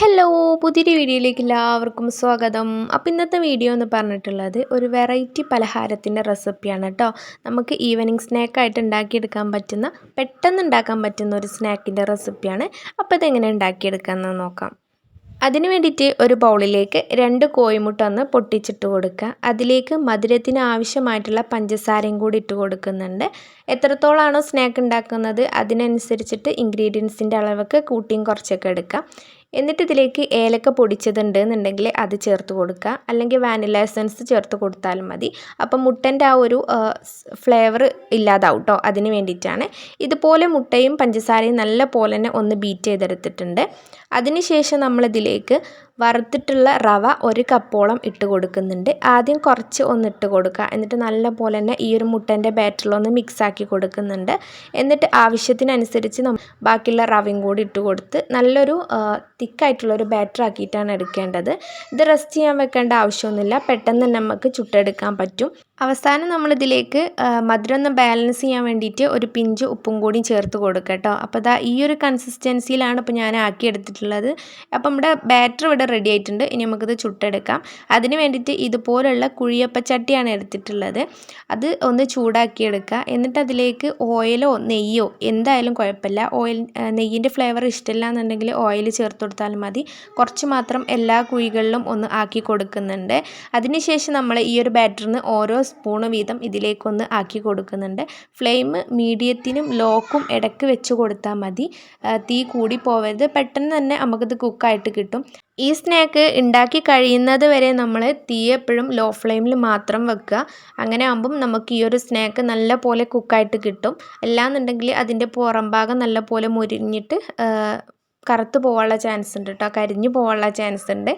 Hello പുതിയൊരു വീഡിയോയിലേക്ക് എല്ലാവർക്കും സ്വാഗതം. അപ്പോൾ ഇന്നത്തെ വീഡിയോ എന്ന് പറഞ്ഞിട്ടുള്ളത് ഒരു വെറൈറ്റി പലഹാരത്തിൻ്റെ റെസിപ്പിയാണ് കേട്ടോ. നമുക്ക് ഈവനിങ് സ്നാക്കായിട്ട് ഉണ്ടാക്കിയെടുക്കാൻ പറ്റുന്ന പെട്ടെന്ന് ഉണ്ടാക്കാൻ പറ്റുന്ന ഒരു സ്നാക്കിൻ്റെ റെസിപ്പിയാണ്. അപ്പോൾ ഇതെങ്ങനെ ഉണ്ടാക്കിയെടുക്കാമെന്ന് നോക്കാം. അതിന് വേണ്ടിയിട്ട് ഒരു ബൗളിലേക്ക് 2 കോഴിമുട്ട ഒന്ന് പൊട്ടിച്ചിട്ട് കൊടുക്കുക. അതിലേക്ക് മധുരത്തിന് ആവശ്യമായിട്ടുള്ള പഞ്ചസാരയും കൂടി ഇട്ട് കൊടുക്കുന്നുണ്ട്. എത്രത്തോളാണോ സ്നാക്ക് ഉണ്ടാക്കുന്നത് അതിനനുസരിച്ചിട്ട് ഇൻഗ്രീഡിയൻസിൻ്റെ അളവൊക്കെ കൂട്ടിയും കുറച്ചൊക്കെ എടുക്കുക. എന്നിട്ട് ഇതിലേക്ക് ഏലക്ക പൊടിച്ചതുണ്ട് എന്നുണ്ടെങ്കിൽ അത് ചേർത്ത് കൊടുക്കുക, അല്ലെങ്കിൽ വാനില എസൻസ് ചേർത്ത് കൊടുത്താലും മതി. അപ്പം മുട്ടൻ്റെ ആ ഒരു ഫ്ലേവർ ഇല്ലാതാവും കേട്ടോ, അതിന് വേണ്ടിയിട്ടാണ്. ഇതുപോലെ മുട്ടയും പഞ്ചസാരയും നല്ല പോലെ തന്നെ ഒന്ന് ബീറ്റ് ചെയ്തെടുത്തിട്ടുണ്ട്. അതിനുശേഷം നമ്മളിതിലേക്ക് വറുത്തിട്ടുള്ള റവ 1 കപ്പോളം ഇട്ട് കൊടുക്കുന്നുണ്ട്. ആദ്യം കുറച്ച് ഒന്ന് ഇട്ട് കൊടുക്കുക, എന്നിട്ട് നല്ല പോലെ തന്നെ ഈ ഒരു മുട്ടൻ്റെ ബാറ്ററിലൊന്ന് മിക്സാക്കി കൊടുക്കുന്നുണ്ട്. എന്നിട്ട് ആവശ്യത്തിനനുസരിച്ച് ബാക്കിയുള്ള റവയും കൂടി ഇട്ട് കൊടുത്ത് നല്ലൊരു തിക്കായിട്ടുള്ളൊരു ബാറ്റർ ആക്കിയിട്ടാണ് എടുക്കേണ്ടത്. ഇത് റെസ്റ്റ് ചെയ്യാൻ വെക്കേണ്ട ആവശ്യമൊന്നുമില്ല, പെട്ടെന്ന് തന്നെ നമുക്ക് ചുട്ടെടുക്കാൻ പറ്റും. അവസാനം നമ്മളിതിലേക്ക് മധുരം ഒന്ന് ബാലൻസ് ചെയ്യാൻ വേണ്ടിയിട്ട് ഒരു പിഞ്ച് ഉപ്പും കൂടി ചേർത്ത് കൊടുക്കുക കേട്ടോ. അപ്പോൾ ഇതാ ഈ ഒരു കൺസിസ്റ്റൻസിയിലാണ് ഇപ്പോൾ ഞാൻ ആക്കിയെടുത്തിട്ടുള്ളത്. അപ്പം നമ്മുടെ ബാറ്റർ ഇവിടെ റെഡി ആയിട്ടുണ്ട്. ഇനി നമുക്കിത് ചുട്ടെടുക്കാം. അതിന് വേണ്ടിയിട്ട് ഇതുപോലുള്ള കുഴിയപ്പച്ചട്ടിയാണ് എടുത്തിട്ടുള്ളത്. അത് ഒന്ന് ചൂടാക്കിയെടുക്കുക. എന്നിട്ട് അതിലേക്ക് ഓയിലോ നെയ്യോ എന്തായാലും കുഴപ്പമില്ല. നെയ്യിൻ്റെ ഫ്ലേവർ ഇഷ്ടമില്ല എന്നുണ്ടെങ്കിൽ ഓയിൽ ചേർത്ത് കൊടുത്താലും മതി. കുറച്ച് മാത്രം എല്ലാ കുഴികളിലും ഒന്ന് ആക്കി കൊടുക്കുന്നുണ്ട്. അതിനുശേഷം നമ്മൾ ഈ ഒരു ബാറ്ററിന് ഓരോ സ്പൂണ് വീതം ഇതിലേക്കൊന്ന് ആക്കി കൊടുക്കുന്നുണ്ട്. ഫ്ലെയിം മീഡിയത്തിനും ലോക്കും ഇടയ്ക്ക് വെച്ച് കൊടുത്താൽ മതി. തീ കൂടി പോവരുത്, പെട്ടെന്ന് തന്നെ നമുക്കിത് കുക്കായിട്ട് കിട്ടും. ഈ സ്നാക്ക് ഉണ്ടാക്കി കഴിയുന്നത് വരെ നമ്മൾ തീ എപ്പോഴും ലോ ഫ്ലെയിമിൽ മാത്രം വെക്കുക. അങ്ങനെ ആകുമ്പം നമുക്ക് ഈ ഒരു സ്നാക്ക് നല്ല പോലെ കുക്കായിട്ട് കിട്ടും. അല്ലാന്നുണ്ടെങ്കിൽ അതിൻ്റെ പുറം ഭാഗം നല്ല പോലെ മുരിഞ്ഞിട്ട് കറുത്ത് പോകാനുള്ള ചാൻസ് ഉണ്ട് കേട്ടോ, കരിഞ്ഞു പോകാനുള്ള ചാൻസ് ഉണ്ട്.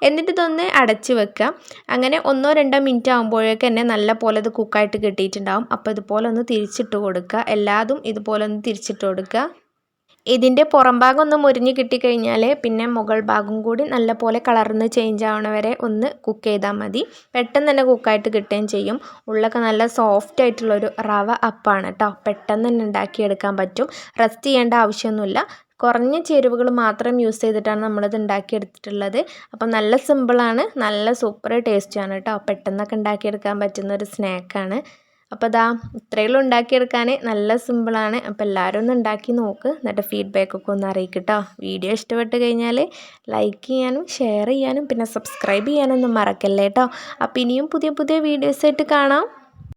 എന്നിട്ട് ഇതൊന്ന് അടച്ച് വെക്കുക. അങ്ങനെ 1-2 മിനിറ്റ് ആകുമ്പോഴേക്ക് തന്നെ നല്ല പോലെ ഇത് കുക്കായിട്ട് കിട്ടിയിട്ടുണ്ടാകും. അപ്പോൾ ഇതുപോലെ ഒന്ന് തിരിച്ചിട്ട് കൊടുക്കുക. എല്ലാതും ഇതുപോലെ ഒന്ന് തിരിച്ചിട്ട് കൊടുക്കുക. ഇതിൻ്റെ പുറം ഭാഗം ഒന്ന് മുരിഞ്ഞ് കിട്ടിക്കഴിഞ്ഞാൽ പിന്നെ മുകൾ ഭാഗം കൂടി നല്ല പോലെ കളർന്ന് ചേഞ്ച് ആവണ വരെ ഒന്ന് കുക്ക് ചെയ്താൽ മതി. പെട്ടെന്ന് തന്നെ കുക്കായിട്ട് കിട്ടുകയും ചെയ്യും. ഉള്ളൊക്കെ നല്ല സോഫ്റ്റ് ആയിട്ടുള്ളൊരു റവ അപ്പാണ് കേട്ടോ. പെട്ടെന്ന് തന്നെ ഉണ്ടാക്കിയെടുക്കാൻ പറ്റും. റെസ്റ്റ് ചെയ്യേണ്ട ആവശ്യമൊന്നുമില്ല. കുറഞ്ഞ ചേരുവകൾ മാത്രം യൂസ് ചെയ്തിട്ടാണ് നമ്മളിത് ഉണ്ടാക്കിയെടുത്തിട്ടുള്ളത്. അപ്പം നല്ല സിമ്പിളാണ്, നല്ല സൂപ്പർ ടേസ്റ്റാണ് കേട്ടോ. പെട്ടെന്നൊക്കെ ഉണ്ടാക്കിയെടുക്കാൻ പറ്റുന്ന ഒരു സ്നാക്കാണ്. അപ്പോൾ ഇതാ ഇത്രയുള്ളൂ ഉണ്ടാക്കിയെടുക്കാൻ, നല്ല സിമ്പിളാണ്. അപ്പോൾ എല്ലാവരും ഒന്ന് ഉണ്ടാക്കി നോക്ക്, എന്നിട്ട് ഫീഡ്ബാക്കൊക്കെ ഒന്ന് അറിയിക്കും കേട്ടോ. വീഡിയോ ഇഷ്ടപ്പെട്ട് കഴിഞ്ഞാൽ ലൈക്ക് ചെയ്യാനും ഷെയർ ചെയ്യാനും പിന്നെ സബ്സ്ക്രൈബ് ചെയ്യാനൊന്നും മറക്കല്ലേ കേട്ടോ. അപ്പോൾ ഇനിയും പുതിയ പുതിയ വീഡിയോസായിട്ട് കാണാം.